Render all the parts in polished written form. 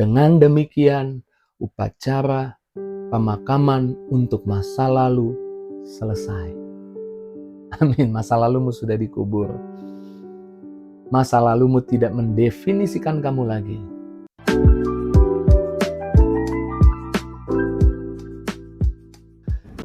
Dengan demikian, upacara pemakaman untuk masa lalu selesai. Amin, masa lalumu sudah dikubur. Masa lalumu tidak mendefinisikan kamu lagi.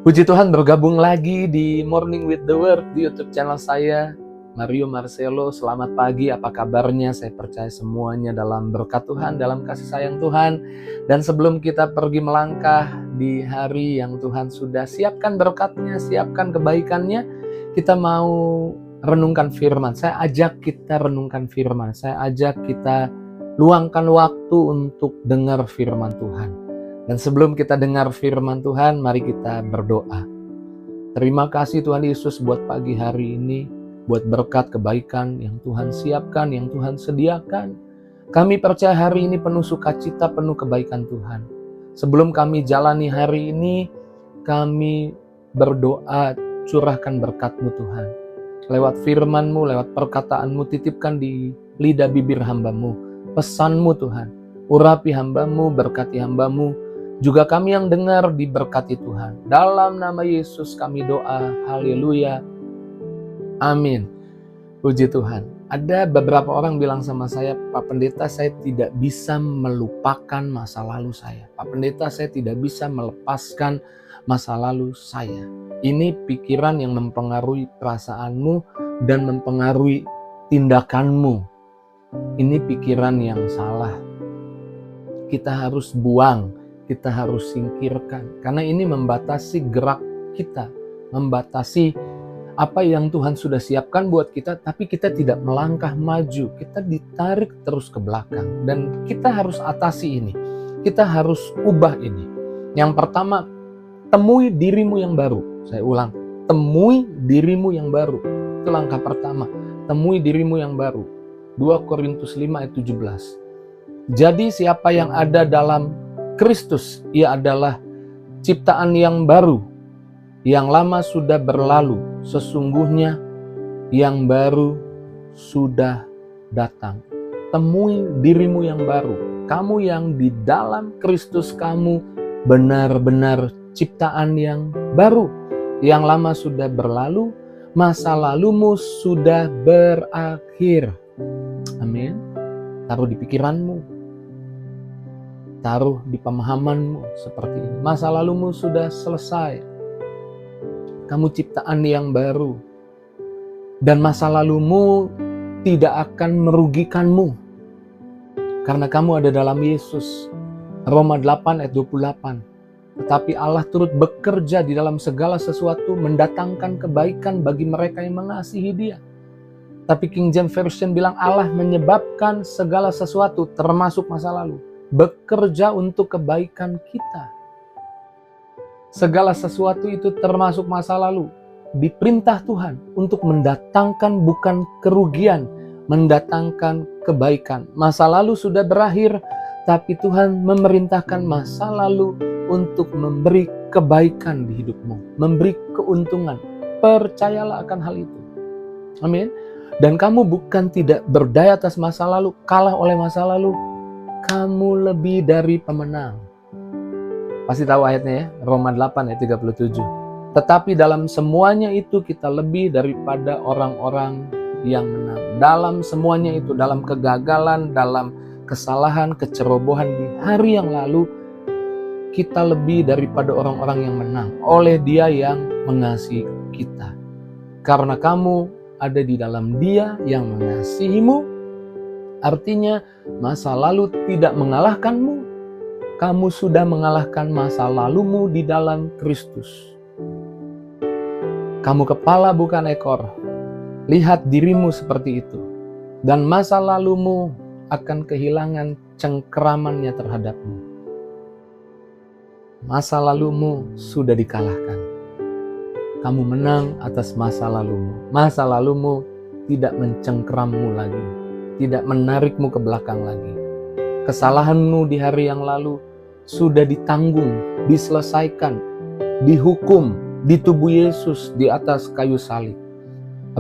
Puji Tuhan, bergabung lagi di Morning with the Word di YouTube channel saya, Mario Marcelo. Selamat pagi, apa kabarnya? Saya percaya semuanya dalam berkat Tuhan, dalam kasih sayang Tuhan. Dan sebelum kita pergi melangkah di hari yang Tuhan sudah siapkan berkatnya, siapkan kebaikannya, kita mau renungkan firman. Saya ajak kita renungkan firman. Saya ajak kita luangkan waktu untuk dengar firman Tuhan. Dan sebelum kita dengar firman Tuhan, mari kita berdoa. Terima kasih Tuhan Yesus buat pagi hari ini, buat berkat kebaikan yang Tuhan siapkan, yang Tuhan sediakan. Kami percaya hari ini penuh sukacita, penuh kebaikan Tuhan. Sebelum kami jalani hari ini, kami berdoa, curahkan berkat-Mu Tuhan. Lewat firman-Mu, lewat perkataan-Mu, titipkan di lidah bibir hamba-Mu. Pesan-Mu Tuhan, urapi hamba-Mu, berkati hamba-Mu. Juga kami yang dengar diberkati Tuhan. Dalam nama Yesus kami doa, haleluya, amin. Puji Tuhan. Ada beberapa orang bilang sama saya, Pak Pendeta, saya tidak bisa melupakan masa lalu saya. Pak Pendeta, saya tidak bisa melepaskan masa lalu saya. Ini pikiran yang mempengaruhi perasaanmu dan mempengaruhi tindakanmu. Ini pikiran yang salah. Kita harus buang. Kita harus singkirkan, karena ini membatasi gerak kita, membatasi apa yang Tuhan sudah siapkan buat kita, tapi kita tidak melangkah maju, kita ditarik terus ke belakang, dan kita harus atasi ini, kita harus ubah ini. Yang pertama, temui dirimu yang baru. Saya ulang, temui dirimu yang baru. Itu langkah pertama, temui dirimu yang baru. 2 Korintus 5 ayat 17. Jadi siapa yang ada dalam Kristus, ia adalah ciptaan yang baru. Yang lama sudah berlalu, sesungguhnya yang baru sudah datang. Temui dirimu yang baru. Kamu yang di dalam Kristus, kamu benar-benar ciptaan yang baru. Yang lama sudah berlalu, masa lalumu sudah berakhir. Amin. Taruh di pikiranmu. Taruh di pemahamanmu seperti ini. Masa lalumu sudah selesai. Kamu ciptaan yang baru. Dan masa lalumu tidak akan merugikanmu. Karena kamu ada dalam Yesus. Roma 8 ayat 28. Tetapi Allah turut bekerja di dalam segala sesuatu, mendatangkan kebaikan bagi mereka yang mengasihi Dia. Tapi King James Version bilang Allah menyebabkan segala sesuatu, termasuk masa lalu, bekerja untuk kebaikan kita. Segala sesuatu itu termasuk masa lalu. Diperintah Tuhan untuk mendatangkan bukan kerugian, mendatangkan kebaikan. Masa lalu sudah berakhir, tapi Tuhan memerintahkan masa lalu untuk memberi kebaikan di hidupmu, memberi keuntungan. Percayalah akan hal itu. Amin. Dan kamu bukan tidak berdaya atas masa lalu, kalah oleh masa lalu. Kamu lebih dari pemenang. Pasti tahu ayatnya ya, Roma 8 ayat 37. Tetapi dalam semuanya itu kita lebih daripada orang-orang yang menang. Dalam semuanya itu, dalam kegagalan, dalam kesalahan, kecerobohan di hari yang lalu, kita lebih daripada orang-orang yang menang oleh Dia yang mengasihi kita. Karena kamu ada di dalam Dia yang mengasihimu. Artinya masa lalu tidak mengalahkanmu. Kamu sudah mengalahkan masa lalumu di dalam Kristus. Kamu kepala bukan ekor. Lihat dirimu seperti itu. Dan masa lalumu akan kehilangan cengkeramannya terhadapmu. Masa lalumu sudah dikalahkan. Kamu menang atas masa lalumu. Masa lalumu tidak mencengkerammu lagi. Tidak menarikmu ke belakang lagi. Kesalahanmu di hari yang lalu sudah ditanggung, diselesaikan, dihukum di tubuh Yesus di atas kayu salib.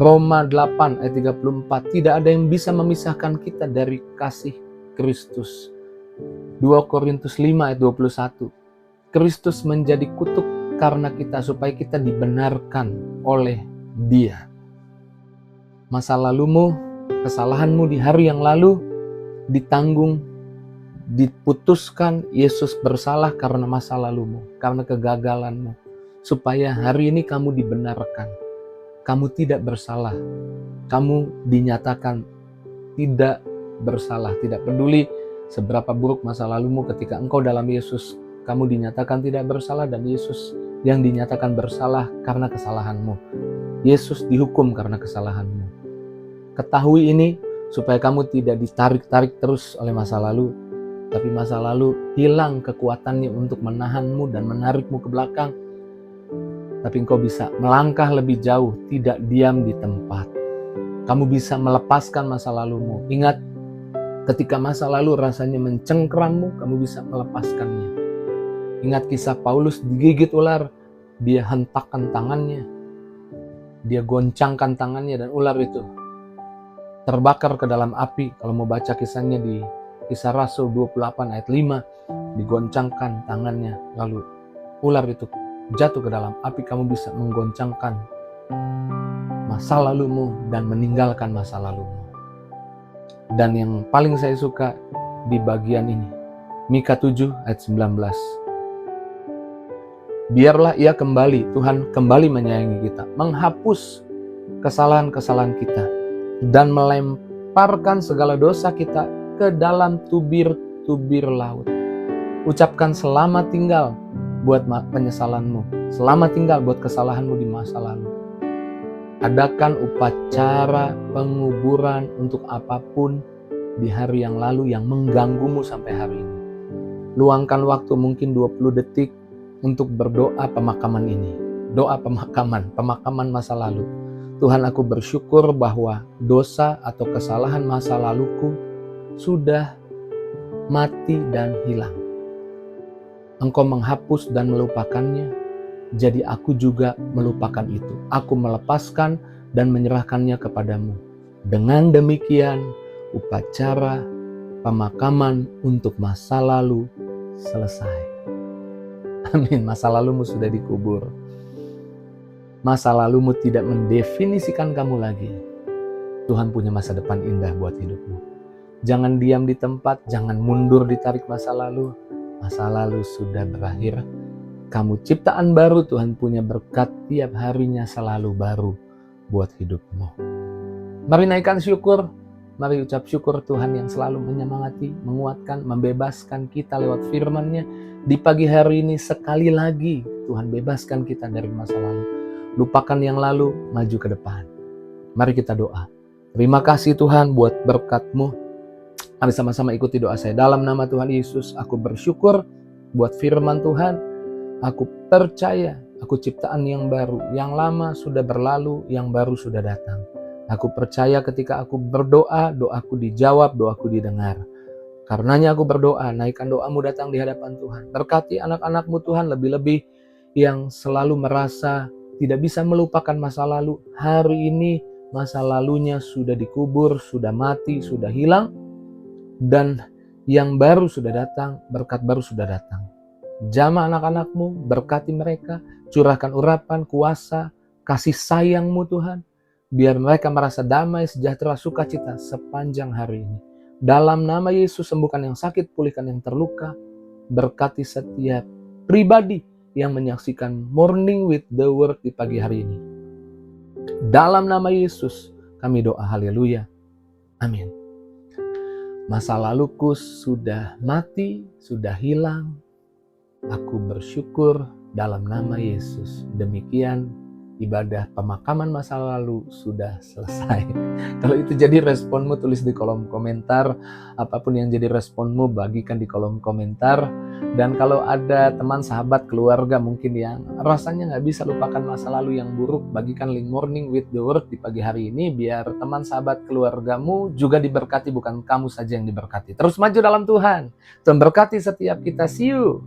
Roma 8 ayat 34, tidak ada yang bisa memisahkan kita dari kasih Kristus. 2 Korintus 5 ayat 21. Kristus menjadi kutuk karena kita, supaya kita dibenarkan oleh Dia. Masa lalumu, kesalahanmu di hari yang lalu ditanggung, diputuskan Yesus bersalah karena masa lalumu, karena kegagalanmu, supaya hari ini kamu dibenarkan. Kamu tidak bersalah. Kamu dinyatakan tidak bersalah. Tidak peduli seberapa buruk masa lalumu, ketika engkau dalam Yesus, kamu dinyatakan tidak bersalah, dan Yesus yang dinyatakan bersalah karena kesalahanmu. Yesus dihukum karena kesalahanmu. Ketahui ini supaya kamu tidak ditarik-tarik terus oleh masa lalu, tapi masa lalu hilang kekuatannya untuk menahanmu dan menarikmu ke belakang. Tapi engkau bisa melangkah lebih jauh, tidak diam di tempat. Kamu bisa melepaskan masa lalumu. Ingat, ketika masa lalu rasanya mencengkerammu, kamu bisa melepaskannya. Ingat kisah Paulus digigit ular, dia hentakkan tangannya, dia goncangkan tangannya, dan ular itu terbakar ke dalam api. Kalau mau baca kisahnya di Kisah Rasul 28 ayat 5, digoncangkan tangannya, lalu ular itu jatuh ke dalam api. Kamu bisa menggoncangkan masa lalumu dan meninggalkan masa lalumu. Dan yang paling saya suka di bagian ini, Mika 7 ayat 19. Biarlah Ia kembali, Tuhan kembali menyayangi kita, menghapus kesalahan-kesalahan kita, dan melemparkan segala dosa kita ke dalam tubir-tubir laut. Ucapkan selamat tinggal buat penyesalanmu, selamat tinggal buat kesalahanmu di masa lalu. Adakan upacara penguburan untuk apapun di hari yang lalu yang mengganggumu sampai hari ini. Luangkan waktu mungkin 20 detik untuk berdoa pemakaman ini. Doa pemakaman masa lalu. Tuhan, aku bersyukur bahwa dosa atau kesalahan masa laluku sudah mati dan hilang. Engkau menghapus dan melupakannya, jadi aku juga melupakan itu. Aku melepaskan dan menyerahkannya kepadamu. Dengan demikian, upacara pemakaman untuk masa lalu selesai. Amin. Masa lalumu sudah dikubur. Masa lalumu tidak mendefinisikan kamu lagi. Tuhan punya masa depan indah buat hidupmu. Jangan diam di tempat, jangan mundur ditarik masa lalu. Masa lalu sudah berakhir. Kamu ciptaan baru, Tuhan punya berkat tiap harinya selalu baru buat hidupmu. Mari naikkan syukur, mari ucap syukur Tuhan yang selalu menyemangati, menguatkan, membebaskan kita lewat firman-Nya. Di pagi hari ini sekali lagi Tuhan bebaskan kita dari masa lalu. Lupakan yang lalu, maju ke depan. Mari kita doa. Terima kasih Tuhan buat berkat-Mu. Mari sama-sama ikuti doa saya. Dalam nama Tuhan Yesus, aku bersyukur buat firman Tuhan. Aku percaya aku ciptaan yang baru. Yang lama sudah berlalu, yang baru sudah datang. Aku percaya ketika aku berdoa, doaku dijawab, doaku didengar. Karenanya aku berdoa, naikkan doamu datang di hadapan Tuhan. Berkati anak-anak-Mu Tuhan, lebih-lebih yang selalu merasa tidak bisa melupakan masa lalu. Hari ini masa lalunya sudah dikubur, sudah mati, sudah hilang. Dan yang baru sudah datang, berkat baru sudah datang. Jamah anak-anak-Mu, berkati mereka, curahkan urapan, kuasa, kasih sayang-Mu Tuhan. Biar mereka merasa damai, sejahtera, sukacita sepanjang hari ini. Dalam nama Yesus, sembuhkan yang sakit, pulihkan yang terluka. Berkati setiap pribadi yang menyaksikan Morning with the Word di pagi hari ini. Dalam nama Yesus, kami doa, haleluya. Amin. Masa laluku sudah mati, sudah hilang. Aku bersyukur dalam nama Yesus. Demikian ibadah pemakaman masa lalu sudah selesai. Kalau itu jadi responmu, tulis di kolom komentar. Apapun yang jadi responmu, bagikan di kolom komentar. Dan kalau ada teman, sahabat, keluarga mungkin yang rasanya gak bisa lupakan masa lalu yang buruk, bagikan link Morning with the Word di pagi hari ini, biar teman, sahabat, keluargamu juga diberkati, bukan kamu saja yang diberkati. Terus maju dalam Tuhan. Tuhan berkati setiap kita. See you.